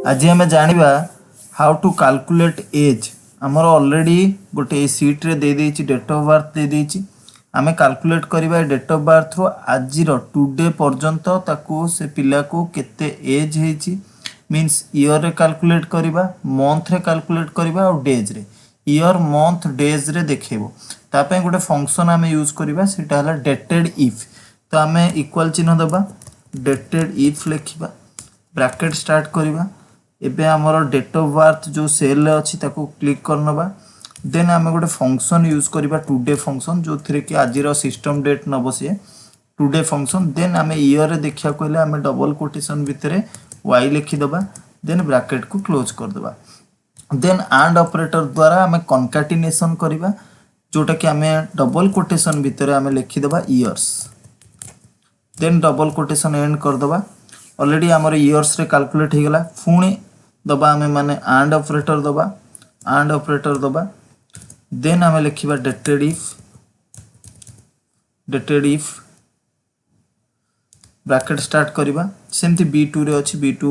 आज आम जाना हाउ टू कैलकुलेट एज आमर ऑलरेडी गोटे सीट रे दे देछि डेट ऑफ बर्थ दे देछि आम कैलकुलेट करबा डेट ऑफ बर्थ रो आज टुडे पर्यंत ताकू से पिला को केते एज हेछि मीन्स ईयर रे कैलकुलेट करबा मंथ रे कैलकुलेट करबा और डेज रे ईयर मंथ डेज रे देखेबो तापे गोटे फंक्शन आम यूज करबा सेटा हला डेटेड इफ तो आम इक्वल चिन्ह दबा डेटेड इफ लिखिबा ब्रैकेट स्टार्ट करबा एबे हमर डेट ऑफ बर्थ जो सेल अच्छी ताको क्लिक करनबा देन आम गोटे फंक्शन यूज करबा टुडे फंक्शन जो थरे कि आज सिस्टम डेट न बसे टुडे फंक्शन देन आम ईयर रे देखिया कहले आम डबल कोटेशन भितरे y लिखि दबा देन ब्रैकेट को क्लोज कर दबा देन एंड ऑपरेटर द्वारा आम कनकाटिनेशन करबा जोटा कि आम डबल कोटेशन भितरे आम लिखि दबा years then double quotation end कर दबा ऑलरेडी आमर इयर्स रे कैलकुलेट हो गला पुणी दबा आम माने एंड ऑपरेटर दबा देन आम लिखिबा डेटेड इफ ब्रैकेट स्टार्ट करबा सेमती B2 रे अछि B2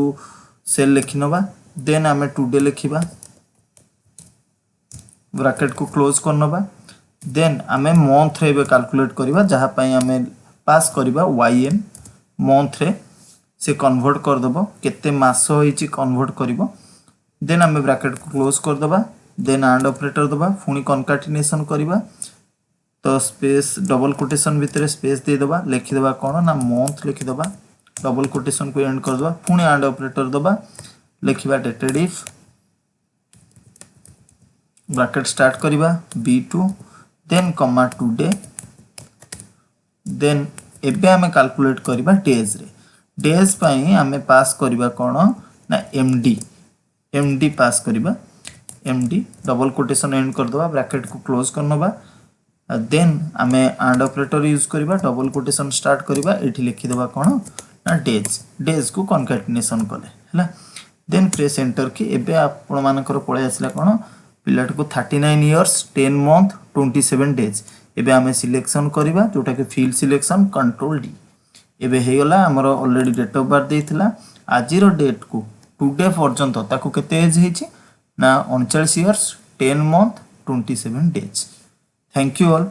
सेल लिखि नबा देन आम टुडे लिखिबा ब्रैकेट को क्लोज कर नबा देन आम मंथ रे कैलकुलेट करबा जहा पई आम पास करबा yn मंथ रे से कन्वर्ट कर दबो केते मास होईची कन्वर्ट करिवो देन आम ब्रैकेट को क्लोज कर दबा देन एंड ऑपरेटर दबा पुणी कनकाटिनेशन करबा तो स्पेस डबल कोटेशन भितर स्पेस दे दबा लिखि दबा कोन ना मंथ लिखि दबा डबल कोटेशन को एंड कर दबा पुणी एंड ऑपरेटर दबा लिखिबा डेटेड इफ ब्रैकेट स्टार्ट करबा B2 देन कमा टुडे देन एबे आम कैलकुलेट करबा डेज रे डेज पाई आम पास करबा कोन ना एमडी पास करबा एमडी डबल कोटेशन एंड कर दबा ब्रैकेट को क्लोज करनबा देन आम एंड ऑपरेटर यूज करबा डबल कोटेशन स्टार्ट करबा एठी लिखि दबा कोन ना डेज को कनकाटिनेशन कले हला देन प्रेस एंटर की एबे आपण मानकर पळे आसला कोन पिलाट को 39 इयर्स 10 मंथ 27 डेज एबे आम सिलेक्शन करबा जोटा के फील्ड सिलेक्शन कंट्रोल डी एबे हे गला हमर ऑलरेडी डेट ऑफ बर्थ देथिला आज रो डेट को टुडे पर्यंत ताको केते एज हेछि ना 39 years 10 month 27 days thank you all.